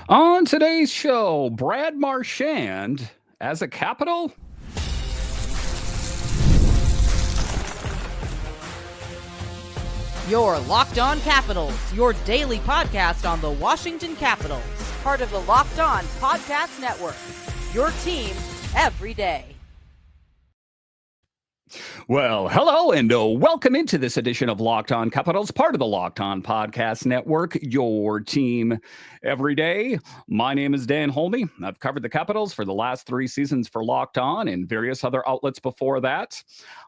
On today's show, Brad Marchand as a Capital. Your Locked On Capitals, your daily podcast on the Washington Capitals. Part of the Locked On Podcast Network. Your team every day. Well, hello and welcome into this edition of Locked On Capitals, part of the Locked On Podcast Network, your team every day. My name is Dan Holme. I've covered the Capitals for the last 3 seasons for Locked On and various other outlets before that.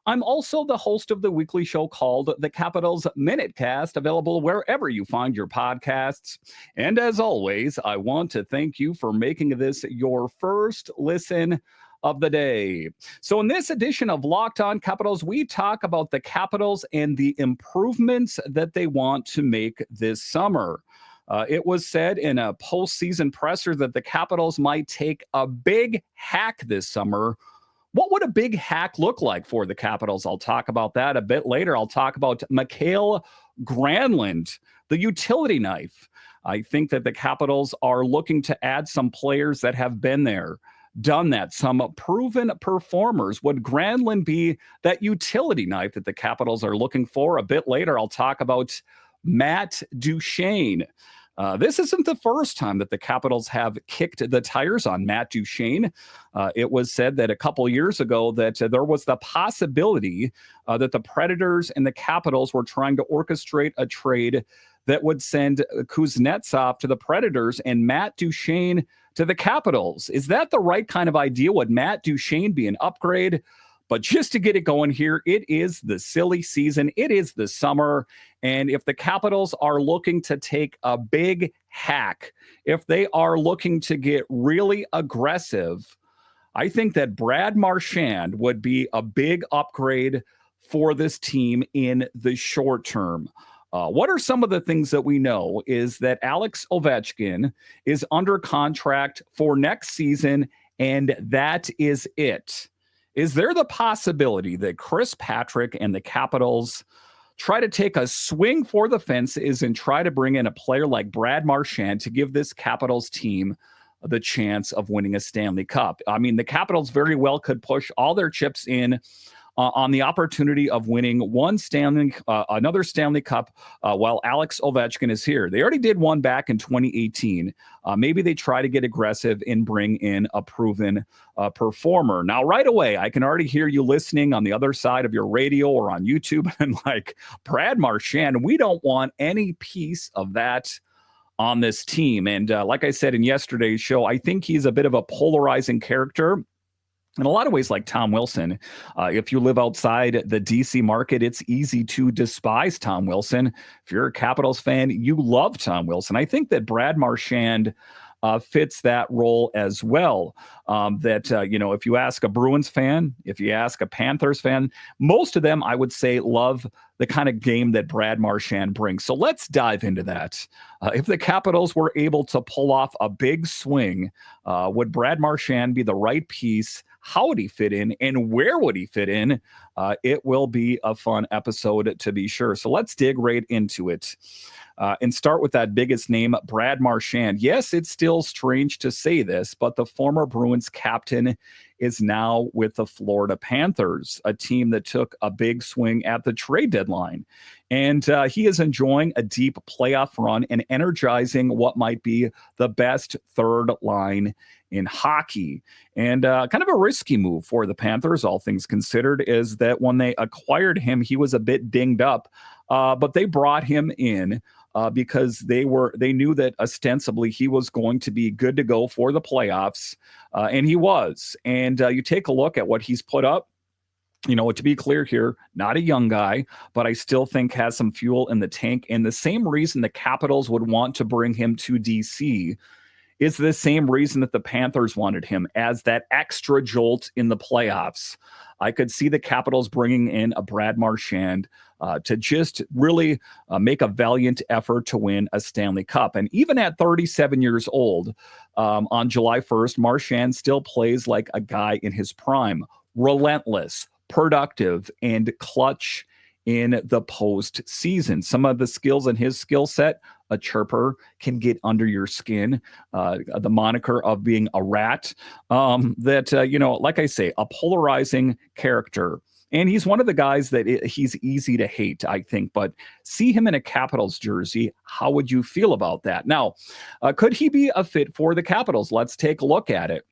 I'm also the host of the weekly show called The Capitals Minutecast, available wherever you find your podcasts. And as always, I want to thank you for making this your first listen of the day. So in this edition of Locked On Capitals, we talk about the Capitals and the improvements that they want to make this summer. It was said in a postseason presser that the Capitals might take a big hack this summer. What would a big hack look like for the Capitals? I'll talk about that a bit later. I'll talk about Mikael Granlund, the utility knife. I think that the Capitals are looking to add some players that have been there, done that, some proven performers. Would Granlund be that utility knife that the Capitals are looking for? A bit later, I'll talk about Matt Duchene. This isn't the first time that the Capitals have kicked the tires on Matt Duchene. It was said that a couple years ago that there was the possibility that the Predators and the Capitals were trying to orchestrate a trade that would send Kuznetsov to the Predators and Matt Duchene to the Capitals. Is that the right kind of idea? Would Matt Duchene be an upgrade? But just to get it going here, it is the silly season. It is the summer. And if the Capitals are looking to take a big hack, if they are looking to get really aggressive, I think that Brad Marchand would be a big upgrade for this team in the short term. What are some of the things that we know is that Alex Ovechkin is under contract for next season, and that is it. Is there the possibility that Chris Patrick and the Capitals try to take a swing for the fences and try to bring in a player like Brad Marchand to give this Capitals team the chance of winning a Stanley Cup? I mean, the Capitals very well could push all their chips in on the opportunity of winning another Stanley Cup while Alex Ovechkin is here. They already did one back in 2018. Maybe they try to get aggressive and bring in a proven performer. Now, right away, I can already hear you listening on the other side of your radio or on YouTube and like, Brad Marchand, we don't want any piece of that on this team. And like I said in yesterday's show, I think he's a bit of a polarizing character. In a lot of ways, like Tom Wilson. If you live outside the DC market, it's easy to despise Tom Wilson. If you're a Capitals fan, you love Tom Wilson. I think that Brad Marchand fits that role as well. If you ask a Bruins fan, if you ask a Panthers fan, most of them, I would say, love the kind of game that Brad Marchand brings. So let's dive into that. If the Capitals were able to pull off a big swing, would Brad Marchand be the right piece? How would he fit in, and where would he fit in? It will be a fun episode to be sure. So let's dig right into it and start with that biggest name, Brad Marchand. Yes, it's still strange to say this, but the former Bruins captain is now with the Florida Panthers, a team that took a big swing at the trade deadline. And he is enjoying a deep playoff run and energizing what might be the best third line in hockey. And kind of a risky move for the Panthers, all things considered, is that when they acquired him, he was a bit dinged up, but they brought him in because they knew that ostensibly he was going to be good to go for the playoffs, and he was. And you take a look at what he's put up. You know, to be clear here, not a young guy, but I still think has some fuel in the tank. And the same reason the Capitals would want to bring him to DC is the same reason that the Panthers wanted him, as that extra jolt in the playoffs. I could see the Capitals bringing in a Brad Marchand to just really make a valiant effort to win a Stanley Cup. And even at 37 years old, on July 1st, Marchand still plays like a guy in his prime, relentless, productive, and clutch in the postseason. Some of the skills in his skill set, a chirper, can get under your skin. The moniker of being a rat, like I say, a polarizing character. And he's one of the guys that he's easy to hate, I think. But see him in a Capitals jersey, how would you feel about that? Now, could he be a fit for the Capitals? Let's take a look at it.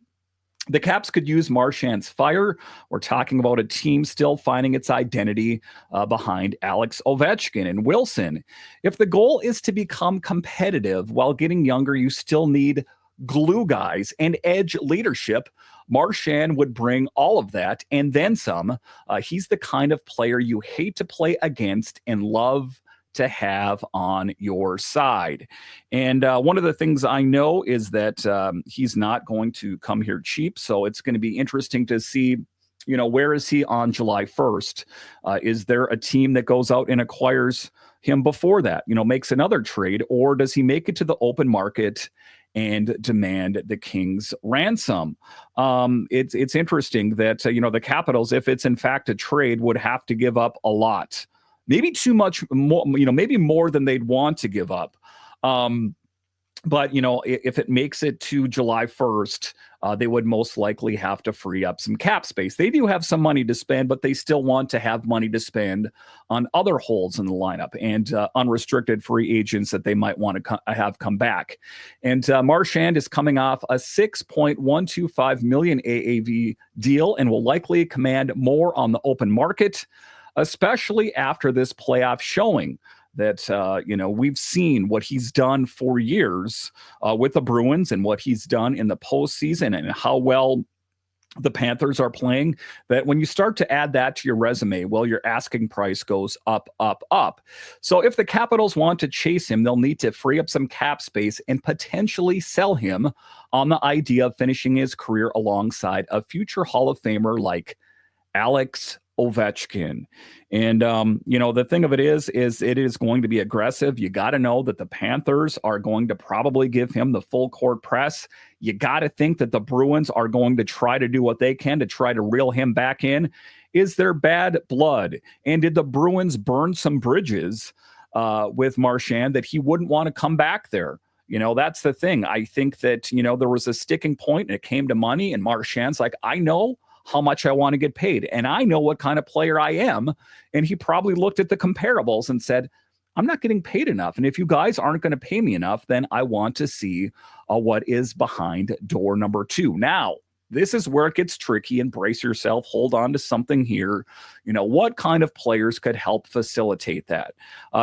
The Caps could use Marchand's fire. We're talking about a team still finding its identity behind Alex Ovechkin and Wilson. If the goal is to become competitive while getting younger, you still need glue guys and edge leadership. Marchand would bring all of that and then some. He's the kind of player you hate to play against and love to have on your side. And one of the things I know is that he's not going to come here cheap. So it's going to be interesting to see, where is he on July 1st? Is there a team that goes out and acquires him before that, makes another trade, or does he make it to the open market and demand the Kings ransom? It's interesting that, the Capitals, if it's in fact a trade, would have to give up a lot. Maybe too much more, maybe more than they'd want to give up. But, if it makes it to July 1st, they would most likely have to free up some cap space. They do have some money to spend, but they still want to have money to spend on other holes in the lineup and unrestricted free agents that they might want to have come back. And Marchand is coming off a $6.125 million AAV deal and will likely command more on the open market, especially after this playoff showing that, we've seen what he's done for years with the Bruins and what he's done in the postseason and how well the Panthers are playing, that when you start to add that to your resume, well, your asking price goes up, up, up. So if the Capitals want to chase him, they'll need to free up some cap space and potentially sell him on the idea of finishing his career alongside a future Hall of Famer like Alex Ovechkin. And, the thing of it is it is going to be aggressive. You got to know that the Panthers are going to probably give him the full court press. You got to think that the Bruins are going to try to do what they can to try to reel him back in. Is there bad blood? And did the Bruins burn some bridges with Marchand that he wouldn't want to come back there? That's the thing. I think that, there was a sticking point and it came to money, and Marchand's like, I know how much I want to get paid, and I know what kind of player I am. And he probably looked at the comparables and said, I'm not getting paid enough. And if you guys aren't going to pay me enough, then I want to see what is behind door number 2. Now, this is where it gets tricky, and brace yourself. Hold on to something here. What kind of players could help facilitate that?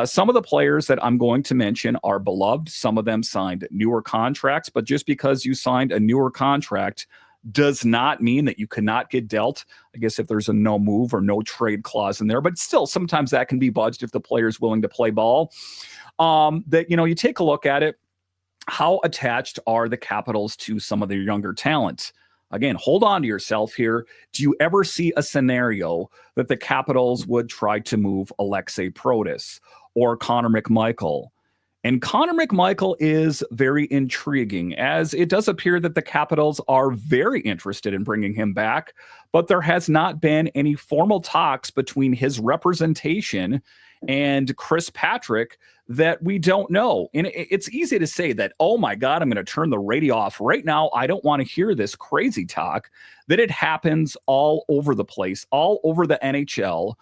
Some of the players that I'm going to mention are beloved. Some of them signed newer contracts, but just because you signed a newer contract does not mean that you cannot get dealt. I guess if there's a no move or no trade clause in there, but still sometimes that can be budged if the player is willing to play ball. You take a look at it. How attached are the Capitals to some of their younger talent? Again, hold on to yourself here. Do you ever see a scenario that the Capitals would try to move Alexei Protas or Connor McMichael? And Connor McMichael is very intriguing, as it does appear that the Capitals are very interested in bringing him back, but there has not been any formal talks between his representation and Chris Patrick that we don't know. And it's easy to say that, oh my God, I'm going to turn the radio off right now. I don't want to hear this crazy talk, that it happens all over the place, all over the NHL.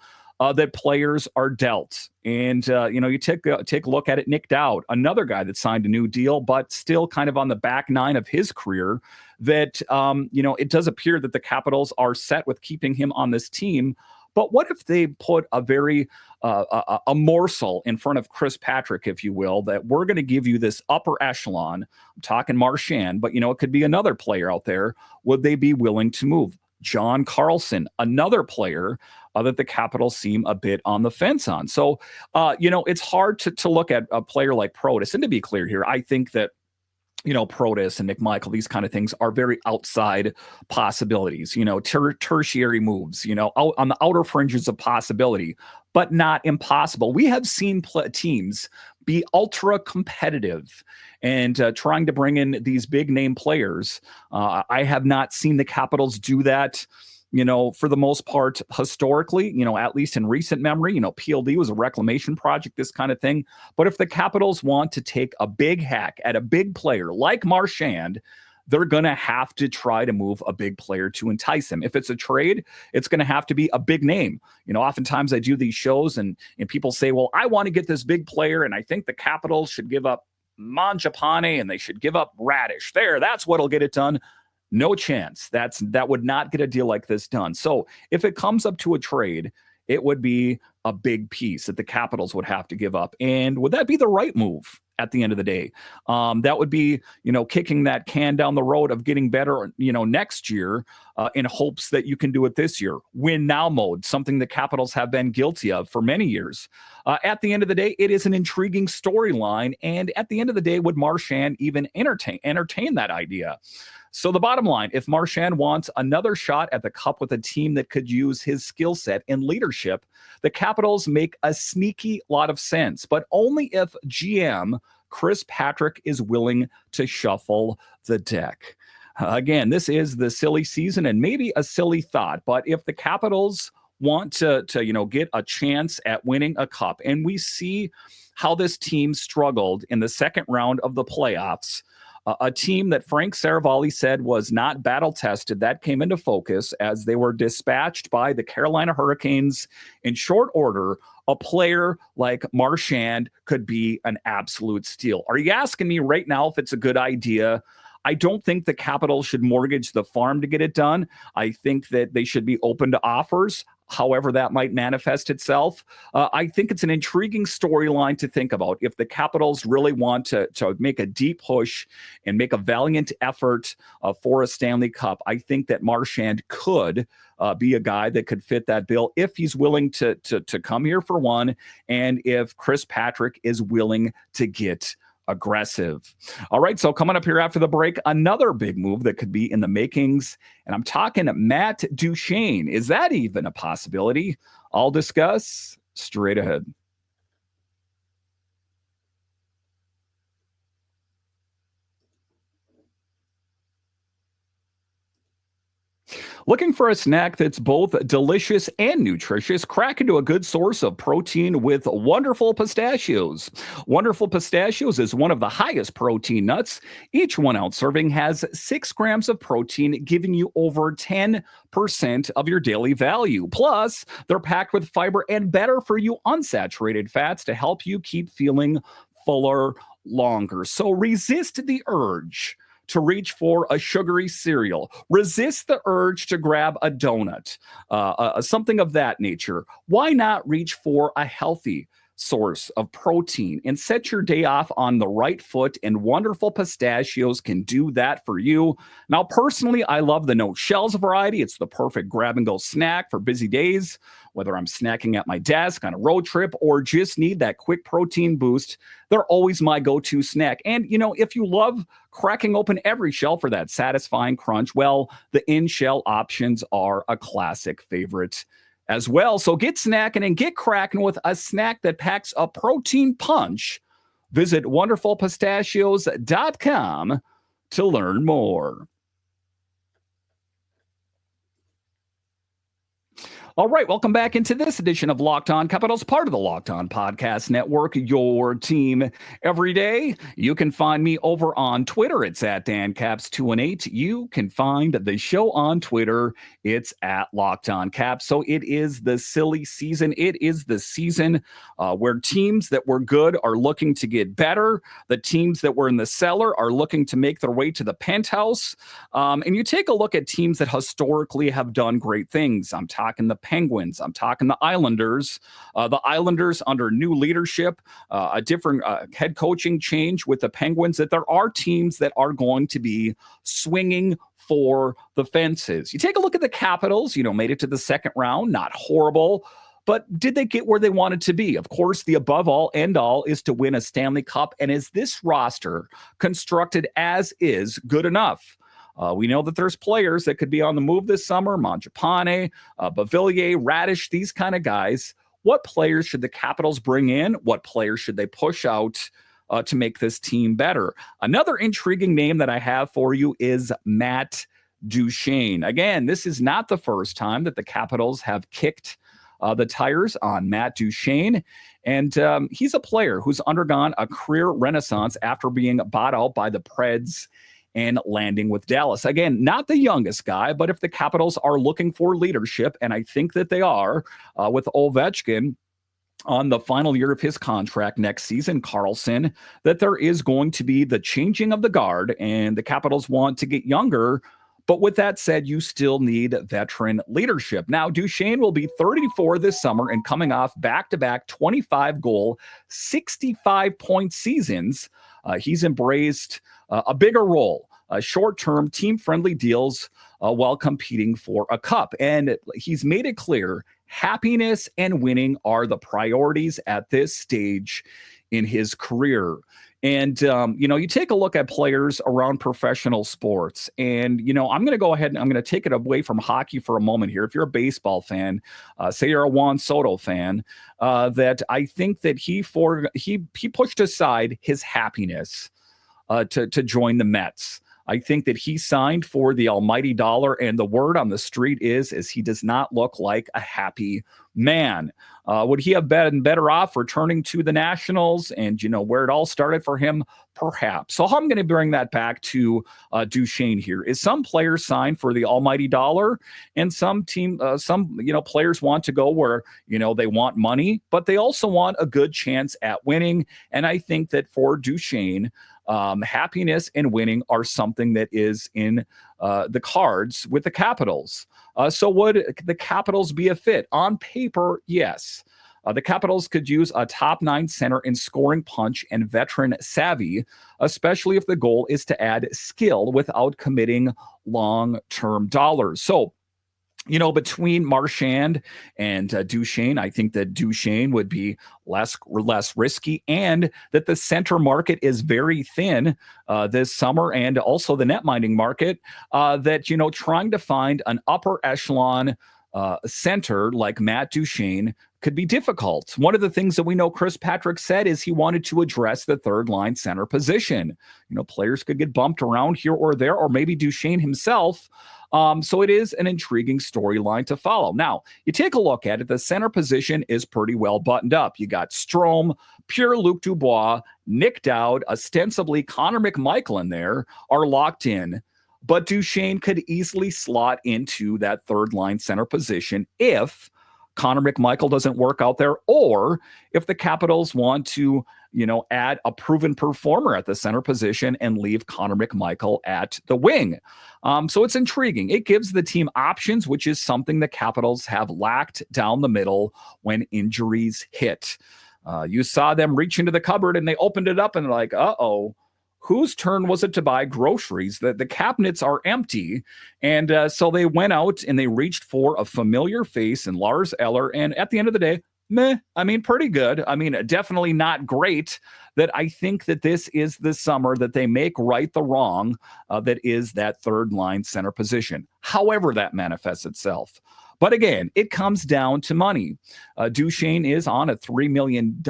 That players are dealt. And, you take a look at it. Nick Dowd, another guy that signed a new deal, but still kind of on the back nine of his career, that, it does appear that the Capitals are set with keeping him on this team. But what if they put a very a morsel in front of Chris Patrick, if you will, that we're going to give you this upper echelon? I'm talking Marchand, but, it could be another player out there. Would they be willing to move? John Carlson, another player that the Capitals seem a bit on the fence on. So, it's hard to look at a player like Protas. And to be clear here, I think that, Protas and McMichael, these kind of things are very outside possibilities, tertiary moves, out on the outer fringes of possibility, but not impossible. We have seen teams be ultra competitive and trying to bring in these big name players. I have not seen the Capitals do that for the most part, historically, at least in recent memory, PLD was a reclamation project, this kind of thing. But if the Capitals want to take a big hack at a big player like Marchand, they're going to have to try to move a big player to entice him. If it's a trade, it's going to have to be a big name. Oftentimes I do these shows and people say, well, I want to get this big player, and I think the Capitals should give up Mangiapane and they should give up Radish. That's what'll get it done. No chance. That would not get a deal like this done. So if it comes up to a trade, it would be a big piece that the Capitals would have to give up. And would that be the right move at the end of the day? That would be, kicking that can down the road of getting better, next year in hopes that you can do it this year. Win now mode, something the Capitals have been guilty of for many years. At the end of the day, it is an intriguing storyline. And at the end of the day, would Marchand even entertain that idea? So the bottom line, if Marchand wants another shot at the cup with a team that could use his skill set and leadership, the Capitals make a sneaky lot of sense, but only if GM Chris Patrick is willing to shuffle the deck. Again, this is the silly season and maybe a silly thought, but if the Capitals want to get a chance at winning a cup, and we see how this team struggled in the second round of the playoffs, a team that Frank Saravalli said was not battle-tested, that came into focus as they were dispatched by the Carolina Hurricanes in short order. A player like Marchand could be an absolute steal. Are you asking me right now if it's a good idea? I don't think the Capitals should mortgage the farm to get it done. I think that they should be open to offers, however that might manifest itself. I think it's an intriguing storyline to think about. If the Capitals really want to make a deep push and make a valiant effort for a Stanley Cup, I think that Marchand could be a guy that could fit that bill if he's willing to come here for one, and if Chris Patrick is willing to get aggressive. All right, so coming up here after the break, another big move that could be in the makings, and I'm talking Matt Duchene. Is that even a possibility? I'll discuss straight ahead. Looking for a snack that's both delicious and nutritious? Crack into a good source of protein with Wonderful Pistachios. Wonderful Pistachios is one of the highest protein nuts. Each 1 ounce serving has 6 grams of protein, giving you over 10% of your daily value. Plus, they're packed with fiber and better for you unsaturated fats to help you keep feeling fuller longer. So resist the urge to reach for a sugary cereal. Resist the urge to grab a donut, something of that nature. Why not reach for a healthy source of protein and set your day off on the right foot? And Wonderful Pistachios can do that for you. Now, personally, I love the no shells variety. It's the perfect grab-and-go snack for busy days, whether I'm snacking at my desk on a road trip or just need that quick protein boost. They're always my go-to snack. And, if you love cracking open every shell for that satisfying crunch, well, the in-shell options are a classic favorite as well. So get snacking and get cracking with a snack that packs a protein punch. Visit wonderfulpistachios.com to learn more. All right, welcome back into this edition of Locked On Capitals, part of the Locked On Podcast Network, your team every day. You can find me over on Twitter. It's at DanCaps218. You can find the show on Twitter. It's at Locked On Caps. So it is the silly season. It is the season where teams that were good are looking to get better. The teams that were in the cellar are looking to make their way to the penthouse. And you take a look at teams that historically have done great things. I'm talking the Penguins. I'm talking the Islanders. The Islanders under new leadership, a different head coaching change with the Penguins, that there are teams that are going to be swinging for the fences. You take a look at the Capitals, made it to the second round, not horrible, but did they get where they wanted to be? Of course, the above all end all is to win a Stanley Cup. And is this roster constructed as is good enough? We know that there's players that could be on the move this summer, Mangiapane, Beauvillier, Radish, these kind of guys. What players should the Capitals bring in? What players should they push out to make this team better? Another intriguing name that I have for you is Matt Duchene. Again, this is not the first time that the Capitals have kicked the tires on Matt Duchene. And he's a player who's undergone a career renaissance after being bought out by the Preds and landing with Dallas. Again, not the youngest guy, but if the Capitals are looking for leadership, and I think that they are with Ovechkin on the final year of his contract next season, Carlson, that there is going to be the changing of the guard, and the Capitals want to get younger. But with that said, you still need veteran leadership. Now, Duchene will be 34 this summer and coming off back-to-back 25-goal, 65-point seasons. He's embraced a bigger role, short-term, team-friendly deals while competing for a cup. And he's made it clear happiness and winning are the priorities at this stage in his career. And, you take a look at players around professional sports, and, I'm going to go ahead and I'm going to take it away from hockey for a moment here. If you're a baseball fan, say you're a Juan Soto fan, that I think that he pushed aside his happiness to join the Mets. I think that he signed for the almighty dollar, and the word on the street is he does not look like a happy man. Would he have been better off returning to the Nationals and, where it all started for him? Perhaps. So I'm going to bring that back to Duchene here. Is some players signed for the almighty dollar, and some players want to go where, they want money, but they also want a good chance at winning. And I think that for Duchene, happiness and winning are something that is in the cards with the Capitals. So would the Capitals be a fit? On paper, yes. The Capitals could use a top-9 center in scoring punch and veteran savvy, especially if the goal is to add skill without committing long-term dollars. So, between Marchand and Duchene, I think that Duchene would be less risky, and that the center market is very thin this summer, and also the net minding market, that, trying to find an upper echelon center like Matt Duchene could be difficult. One of the things that we know Chris Patrick said is he wanted to address the third line center position. Players could get bumped around here or there, or maybe Duchene himself. So it is an intriguing storyline to follow. Now, you take a look at it, the center position is pretty well buttoned up. You got Strome, Pierre-Luc Dubois, Nick Dowd, ostensibly Connor McMichael in there are locked in. But Duchene could easily slot into that third line center position if Connor McMichael doesn't work out there, or if the Capitals want to, add a proven performer at the center position and leave Connor McMichael at the wing. So it's intriguing. It gives the team options, which is something the Capitals have lacked down the middle when injuries hit. You saw them reach into the cupboard and they opened it up and they're like, uh-oh. Whose turn was it to buy groceries? The cabinets are empty. And so they went out and they reached for a familiar face in Lars Eller. And at the end of the day, pretty good. Definitely not great. That I think that this is the summer that they make right the wrong that is that third line center position. However that manifests itself. But again, it comes down to money. Duchene is on a $3 million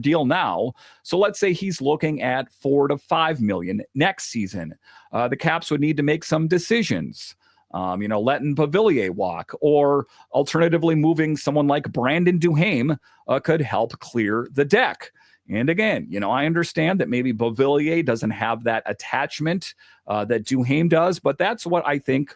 deal now. So let's say he's looking at $4 to $5 million next season. The Caps would need to make some decisions. Letting Beauvillier walk, or alternatively moving someone like Brandon Duchene could help clear the deck. And again, I understand that maybe Beauvillier doesn't have that attachment that Duchene does, but that's what I think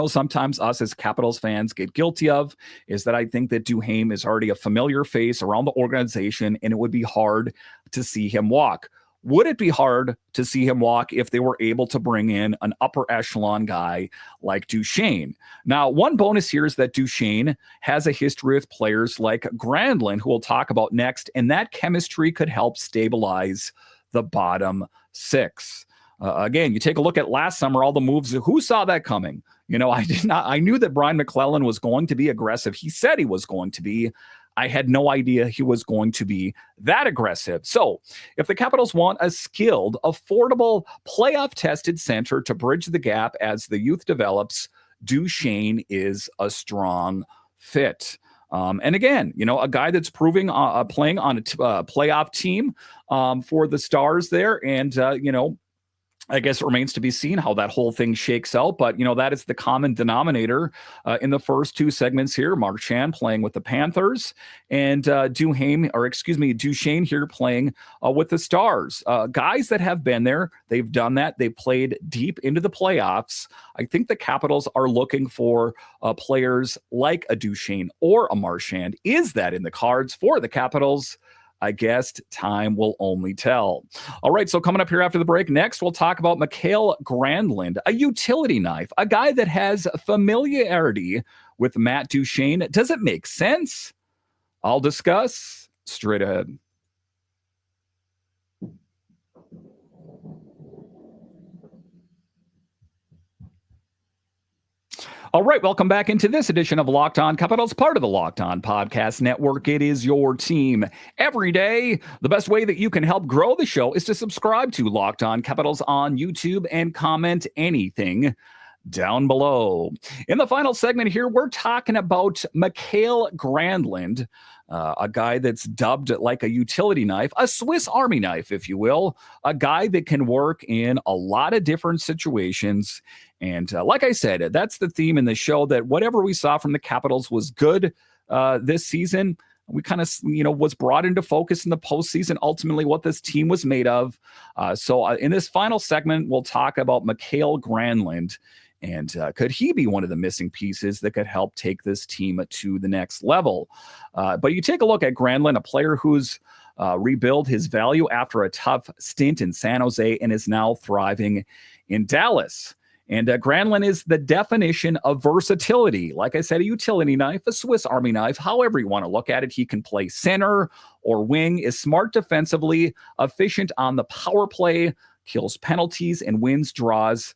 sometimes us as Capitals fans get guilty of, is that I think that Duchene is already a familiar face around the organization, and it would be hard to see him walk. Would it be hard to see him walk if they were able to bring in an upper echelon guy like Duchene? Now, one bonus here is that Duchene has a history with players like Granlund, who we'll talk about next, and that chemistry could help stabilize the bottom six. Again, you take a look at last summer, all the moves. Who saw that coming? I did not. I knew that Brian McClellan was going to be aggressive. He said he was going to be. I had no idea he was going to be that aggressive. So if the Capitals want a skilled, affordable, playoff-tested center to bridge the gap as the youth develops, Duchene is a strong fit. And again, a guy that's playing on a playoff team for the Stars there, and I guess it remains to be seen how that whole thing shakes out. But, that is the common denominator in the first two segments here. Marchand playing with the Panthers and Duchene here playing with the Stars. Guys that have been there, they've done that. They played deep into the playoffs. I think the Capitals are looking for players like a Duchene or a Marchand. Is that in the cards for the Capitals? I guess time will only tell. All right, so coming up here after the break, next we'll talk about Mikael Granlund, a utility knife, a guy that has familiarity with Matt Duchene. Does it make sense? I'll discuss straight ahead. All right, welcome back into this edition of Locked On Capitals, part of the Locked On Podcast Network. It is your team every day. The best way that you can help grow the show is to subscribe to Locked On Capitals on YouTube and comment anything down below. In the final segment here, we're talking about Mikael Granlund, a guy that's dubbed like a utility knife, a Swiss Army knife, if you will, a guy that can work in a lot of different situations. And like I said, that's the theme in the show, that whatever we saw from the Capitals was good this season. We kind of, was brought into focus in the postseason, ultimately what this team was made of. So in this final segment, we'll talk about Mikael Granlund. And could he be one of the missing pieces that could help take this team to the next level? But you take a look at Granlund, a player who's rebuilt his value after a tough stint in San Jose and is now thriving in Dallas. And Granlund is the definition of versatility. Like I said, a utility knife, a Swiss Army knife, however you want to look at it. He can play center or wing, is smart defensively, efficient on the power play, kills penalties and wins draws.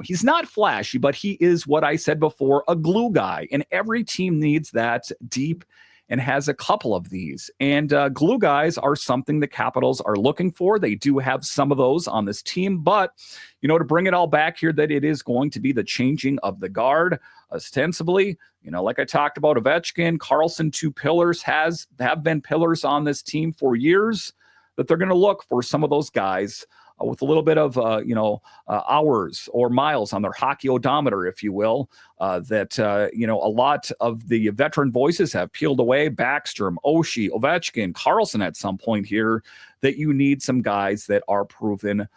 He's not flashy, but he is what I said before, a glue guy. And every team needs that deep and has a couple of these. And glue guys are something the Capitals are looking for. They do have some of those on this team. But, to bring it all back here, that it is going to be the changing of the guard, ostensibly. Like I talked about, Ovechkin, Karlsson, two pillars, have been pillars on this team for years, that they're going to look for some of those guys with a little bit of, hours or miles on their hockey odometer, if you will, that, a lot of the veteran voices have peeled away. Backstrom, Oshie, Ovechkin, Karlsson at some point here, that you need some guys that are proven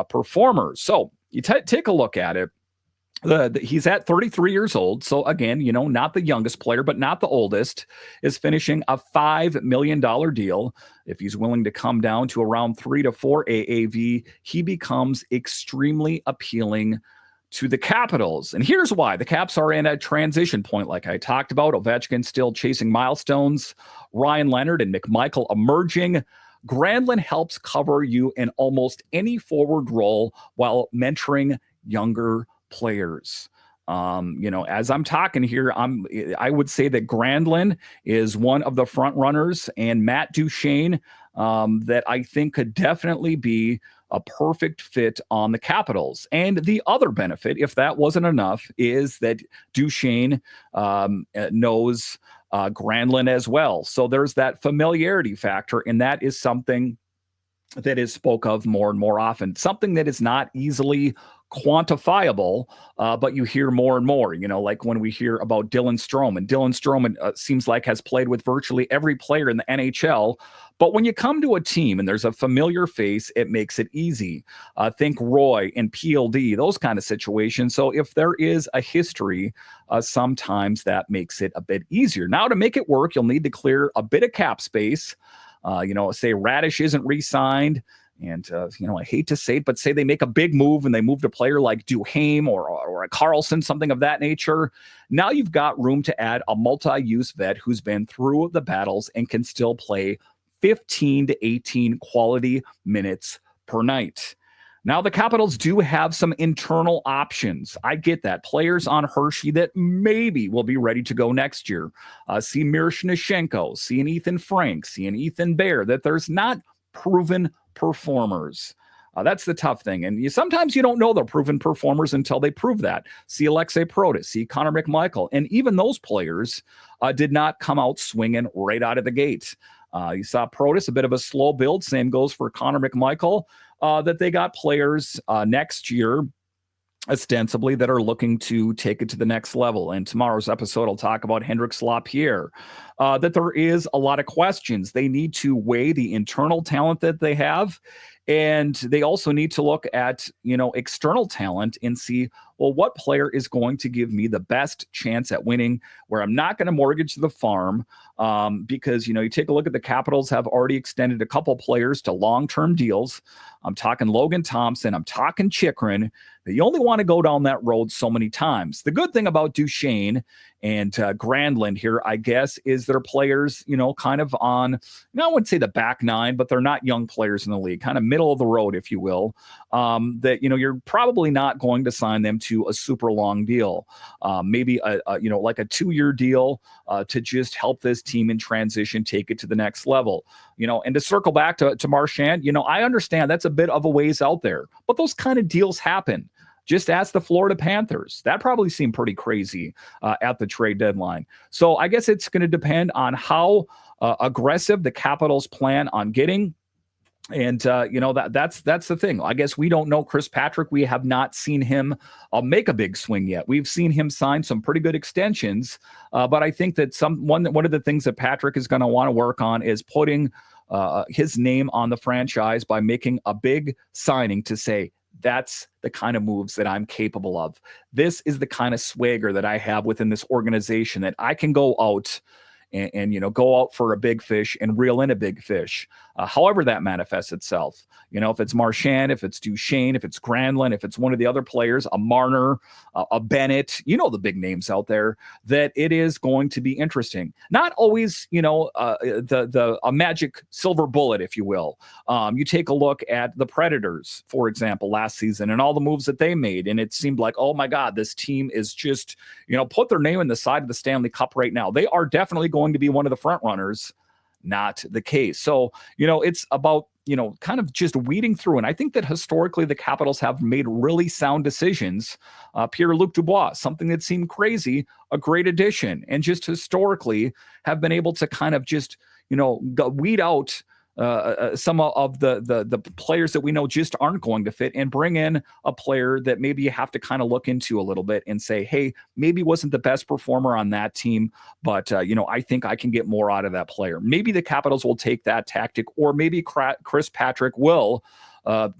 performers. So you take a look at it. He's at 33 years old. So again, not the youngest player, but not the oldest, is finishing a $5 million deal. If he's willing to come down to around 3 to 4 AAV, he becomes extremely appealing to the Capitals. And here's why. The Caps are in a transition point, like I talked about. Ovechkin still chasing milestones. Ryan Leonard and Mikael emerging. Granlund helps cover you in almost any forward role while mentoring younger players. As I'm talking here, I would say that Granlund is one of the front runners, and Matt Duchene that I think could definitely be a perfect fit on the Capitals. And the other benefit, if that wasn't enough, is that Duchene knows Granlund as well. So there's that familiarity factor, and that is something that is spoke of more and more often, something that is not easily quantifiable, but you hear more and more, like when we hear about Dylan Strome seems like has played with virtually every player in the NHL. But when you come to a team and there's a familiar face, it makes it easy. Think Roy and PLD, those kind of situations. So if there is a history, sometimes that makes it a bit easier. Now, to make it work, you'll need to clear a bit of cap space. Say Radish isn't re-signed. And, I hate to say it, but say they make a big move and they moved a player like Duchene or a Karlsson, something of that nature. Now you've got room to add a multi-use vet who's been through the battles and can still play 15 to 18 quality minutes per night. Now, the Capitals do have some internal options. I get that. Players on Hershey that maybe will be ready to go next year. See Miroshnichenko, see an Ethan Frank, see an Ethan Bear, that there's not proven performers. That's the tough thing. And sometimes you don't know they're proven performers until they prove that. See Alexei Protas, see Connor McMichael. And even those players did not come out swinging right out of the gate. You saw Protus, a bit of a slow build. Same goes for Connor McMichael, that they got players next year ostensibly that are looking to take it to the next level. And tomorrow's episode, I'll talk about Hendrix Lapierre, that there is a lot of questions. They need to weigh the internal talent that they have. And they also need to look at, external talent and see, well, what player is going to give me the best chance at winning, where I'm not going to mortgage the farm, because, you take a look at the Capitals have already extended a couple players to long-term deals. I'm talking Logan Thompson. I'm talking Chychrun. But you only want to go down that road so many times. The good thing about Duchene and Granlund here, I guess, is they're players, kind of on, I wouldn't say the back nine, but they're not young players in the league, kind of middle of the road, if you will, that, you're probably not going to sign them to a super long deal. Maybe, like a 2-year deal to just help this team in transition, take it to the next level. And to circle back to Marchand, I understand that's a bit of a ways out there, but those kind of deals happen. Just ask the Florida Panthers. That probably seemed pretty crazy at the trade deadline. So I guess it's going to depend on how aggressive the Capitals plan on getting. And, that's the thing. I guess we don't know Chris Patrick. We have not seen him make a big swing yet. We've seen him sign some pretty good extensions. But I think that one of the things that Patrick is going to want to work on is putting his name on the franchise by making a big signing to say, that's the kind of moves that I'm capable of. This is the kind of swagger that I have within this organization, that I can go out and go out for a big fish and reel in a big fish, however that manifests itself. If it's Marchand, if it's Duchene, if it's Granlund, if it's one of the other players, a Marner, a Bennett, the big names out there, that it is going to be interesting. Not always, a magic silver bullet, if you will. You take a look at the Predators, for example, last season, and all the moves that they made, and it seemed like, oh my God, this team is just, put their name in the side of the Stanley Cup right now. They are definitely going to be one of the front runners. Not the case. So, it's about, kind of just weeding through. And I think that historically the Capitals have made really sound decisions. Pierre-Luc Dubois, something that seemed crazy, a great addition, and just historically have been able to kind of just, weed out some of the players that we know just aren't going to fit, and bring in a player that maybe you have to kind of look into a little bit and say, hey, maybe wasn't the best performer on that team, but I think I can get more out of that player. Maybe the Capitals will take that tactic, or maybe Chris Patrick will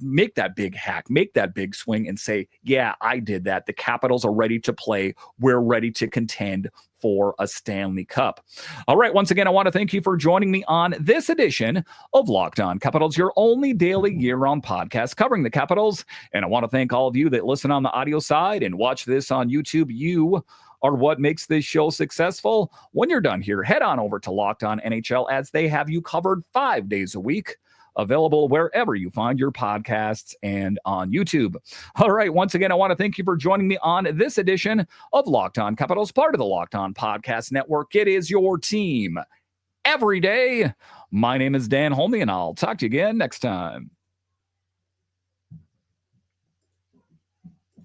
make that big hack, make that big swing and say, yeah, I did that. The Capitals are ready to play. We're ready to contend for a Stanley Cup. All right. Once again, I want to thank you for joining me on this edition of Locked On Capitals, your only daily year-round podcast covering the Capitals. And I want to thank all of you that listen on the audio side and watch this on YouTube. You are what makes this show successful. When you're done here, head on over to Locked On NHL, as they have you covered 5 days a week. Available wherever you find your podcasts and on YouTube. All right. Once again, I want to thank you for joining me on this edition of Locked On Capitals, part of the Locked On Podcast Network. It is your team every day. My name is Dan Holme, and I'll talk to you again next time.